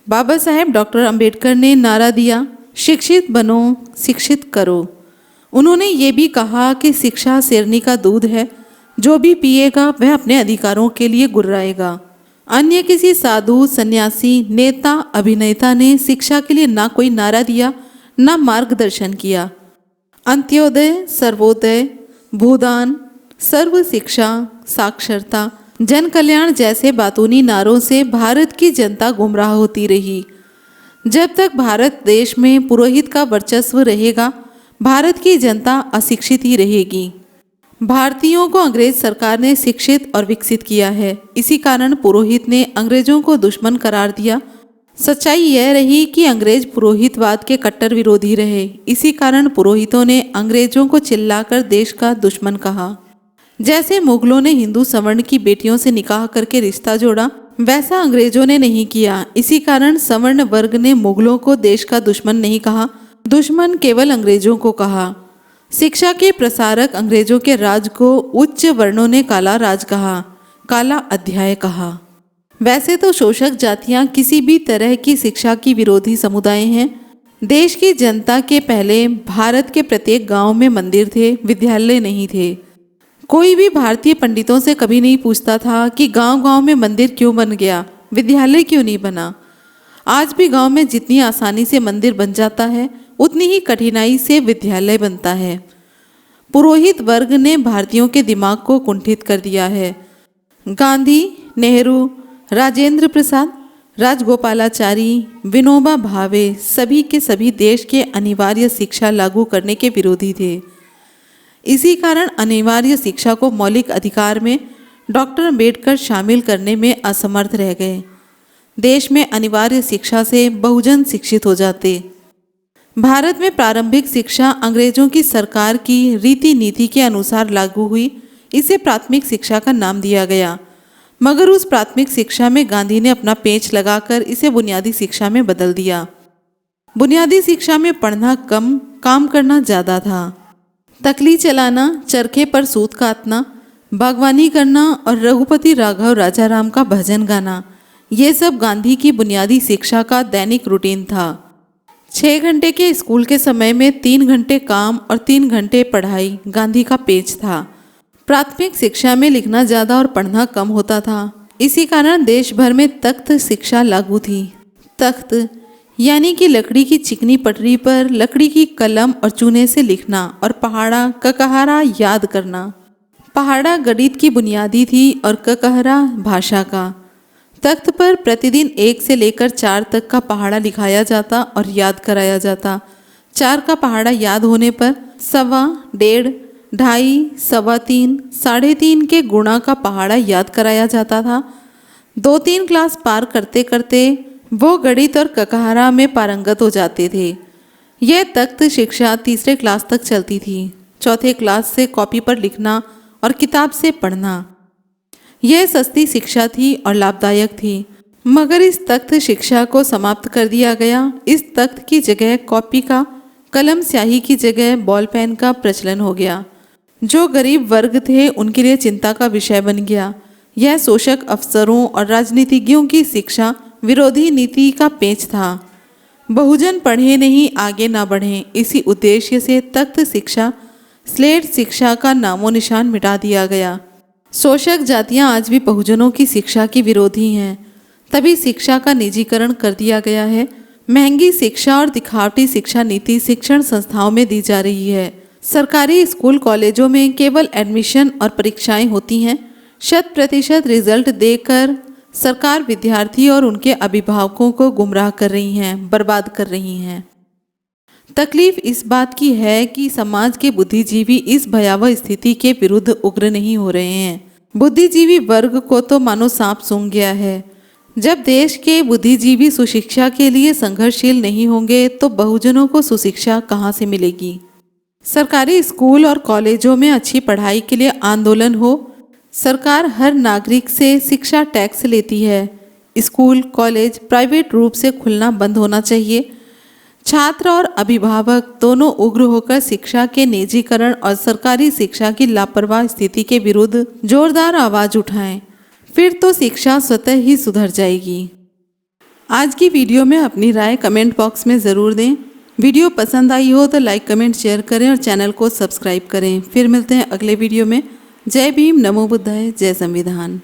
Baba Saheb doctor Ambedkar ने नारा दिया, शिक्षित बनो, शिक्षित करो। उन्होंने ये भी कहा कि शिक्षा शेरनी का दूध है, जो भी पिएगा वह अपने अधिकारों के लिए गुर्राएगा। अन्य किसी साधु, सन्यासी, नेता, अभिनेता ने शिक्षा के लिए ना कोई नारा दिया, ना मार्गदर्शन किया। अंत्योदय, सर्वोदय, भूदान, सर्व शिक्षा, साक्षरता, जन कल्याण जैसे बातूनी नारों से भारत की जनता गुमराह होती रही। जब तक भारत देश में पुरोहित का वर्चस्व रहेगा, भारत की जनता अशिक्षित ही रहेगी। भारतीयों को अंग्रेज सरकार ने शिक्षित और विकसित किया है। इसी कारण पुरोहित ने अंग्रेजों को दुश्मन करार दिया। सच्चाई यह रही कि अंग्रेज पुरोहितवाद के कट्टर विरोधी रहे। इसी कारण पुरोहितों ने अंग्रेजों को चिल्लाकर देश का दुश्मन कहा। जैसे मुगलों ने हिंदू सवर्ण की बेटियों से निकाह करके रिश्ता जोड़ा, वैसा अंग्रेजों ने नहीं किया। इसी कारण सवर्ण वर्ग ने मुगलों को देश का दुश्मन नहीं कहा, दुश्मन केवल अंग्रेजों को कहा। शिक्षा के प्रसारक अंग्रेजों के राज को उच्च वर्णों ने काला राज कहा, काला अध्याय कहा। वैसे तो शोषक जातियां किसी भी तरह की शिक्षा की विरोधी समुदाय हैं। देश की जनता के पहले भारत के प्रत्येक गांव में मंदिर थे, विद्यालय नहीं थे। कोई भी भारतीय पंडितों से कभी नहीं पूछता था कि गांव-गांव में मंदिर क्यों बन गया, विद्यालय क्यों नहीं बना। आज भी गांव में जितनी आसानी से मंदिर बन जाता है, उतनी ही कठिनाई से विद्यालय बनता है। पुरोहित वर्ग ने भारतीयों के दिमाग को कुंठित कर दिया है। गांधी, नेहरू, राजेंद्र प्रसाद, राजगोपालाचारी, विनोबा भावे सभी के सभी देश के अनिवार्य शिक्षा लागू करने के विरोधी थे। इसी कारण अनिवार्य शिक्षा को मौलिक अधिकार में डॉक्टर अंबेडकर शामिल करने में असमर्थ रह गए। देश में अनिवार्य शिक्षा से बहुजन शिक्षित हो जाते। भारत में प्रारंभिक शिक्षा अंग्रेजों की सरकार की रीति नीति के अनुसार लागू हुई। इसे प्राथमिक शिक्षा का नाम दिया गया, मगर उस प्राथमिक शिक्षा में गांधी ने अपना पेंच लगाकर इसे बुनियादी शिक्षा में बदल दिया। बुनियादी शिक्षा में पढ़ना कम, काम करना ज़्यादा था। तकली चलाना, चरखे पर सूत काटना, बागवानी करना और रघुपति राघव राजाराम का भजन गाना, ये सब गांधी की बुनियादी शिक्षा का दैनिक रूटीन था। 6 घंटे के स्कूल के समय में 3 घंटे काम और 3 घंटे पढ़ाई गांधी का पेज था। प्राथमिक शिक्षा में लिखना ज़्यादा और पढ़ना कम होता था। इसी कारण देश भर में तख्त शिक्षा लागू थी। तख्त यानी कि लकड़ी की चिकनी पटरी पर लकड़ी की कलम और चूने से लिखना और पहाड़ा, ककहरा याद करना। पहाड़ा गणित की बुनियादी थी और ककहरा भाषा का। तख्त पर प्रतिदिन 1 से लेकर 4 तक का पहाड़ा लिखाया जाता और याद कराया जाता। 4 का पहाड़ा याद होने पर 1.25, 1.5, 2.5, 3.25, 3.5 के गुणा का पहाड़ा याद कराया जाता था। 2-3 क्लास पार करते करते वो गणित और ककहरा में पारंगत हो जाते थे। यह तख्त शिक्षा 3रे क्लास तक चलती थी। 4थे क्लास से कॉपी पर लिखना और किताब से पढ़ना। यह सस्ती शिक्षा थी और लाभदायक थी, मगर इस तख्त शिक्षा को समाप्त कर दिया गया। इस तख्त की जगह कॉपी का, कलम स्याही की जगह बॉल पेन का प्रचलन हो गया, जो गरीब वर्ग थे उनके लिए चिंता का विषय बन गया। यह शोषक अफसरों और राजनीतिज्ञों की शिक्षा विरोधी नीति का पेंच था। बहुजन पढ़े नहीं, आगे ना बढ़ें, इसी उद्देश्य से तख्त शिक्षा, स्लेट शिक्षा का नामो निशान मिटा दिया गया। शोषक जातियां आज भी बहुजनों की शिक्षा की विरोधी हैं। तभी शिक्षा का निजीकरण कर दिया गया है। महंगी शिक्षा और दिखावटी शिक्षा नीति शिक्षण संस्थाओं में दी जा रही है। सरकारी स्कूल कॉलेजों में केवल एडमिशन और परीक्षाएं होती हैं। 100% रिजल्ट देकर सरकार विद्यार्थी और उनके अभिभावकों को गुमराह कर रही हैं, बर्बाद कर रही हैं। तकलीफ इस बात की है कि समाज के बुद्धिजीवी इस भयावह स्थिति के विरुद्ध उग्र नहीं हो रहे हैं। बुद्धिजीवी वर्ग को तो मानो सांप सूंघ गया है। जब देश के बुद्धिजीवी सुशिक्षा के लिए संघर्षशील नहीं होंगे तो बहुजनों को सुशिक्षा कहाँ से मिलेगी। सरकारी स्कूल और कॉलेजों में अच्छी पढ़ाई के लिए आंदोलन हो। सरकार हर नागरिक से शिक्षा टैक्स लेती है। स्कूल, कॉलेज प्राइवेट रूप से खुलना बंद होना चाहिए। छात्र और अभिभावक दोनों उग्र होकर शिक्षा के निजीकरण और सरकारी शिक्षा की लापरवाह स्थिति के विरुद्ध जोरदार आवाज उठाएं, फिर तो शिक्षा स्वतः ही सुधर जाएगी। आज की वीडियो में अपनी राय कमेंट बॉक्स में ज़रूर दें। वीडियो पसंद आई हो तो लाइक कमेंट शेयर करें और चैनल को सब्सक्राइब करें। फिर मिलते हैं अगले वीडियो में। जय भीम, नमो बुद्धाय, जय संविधान।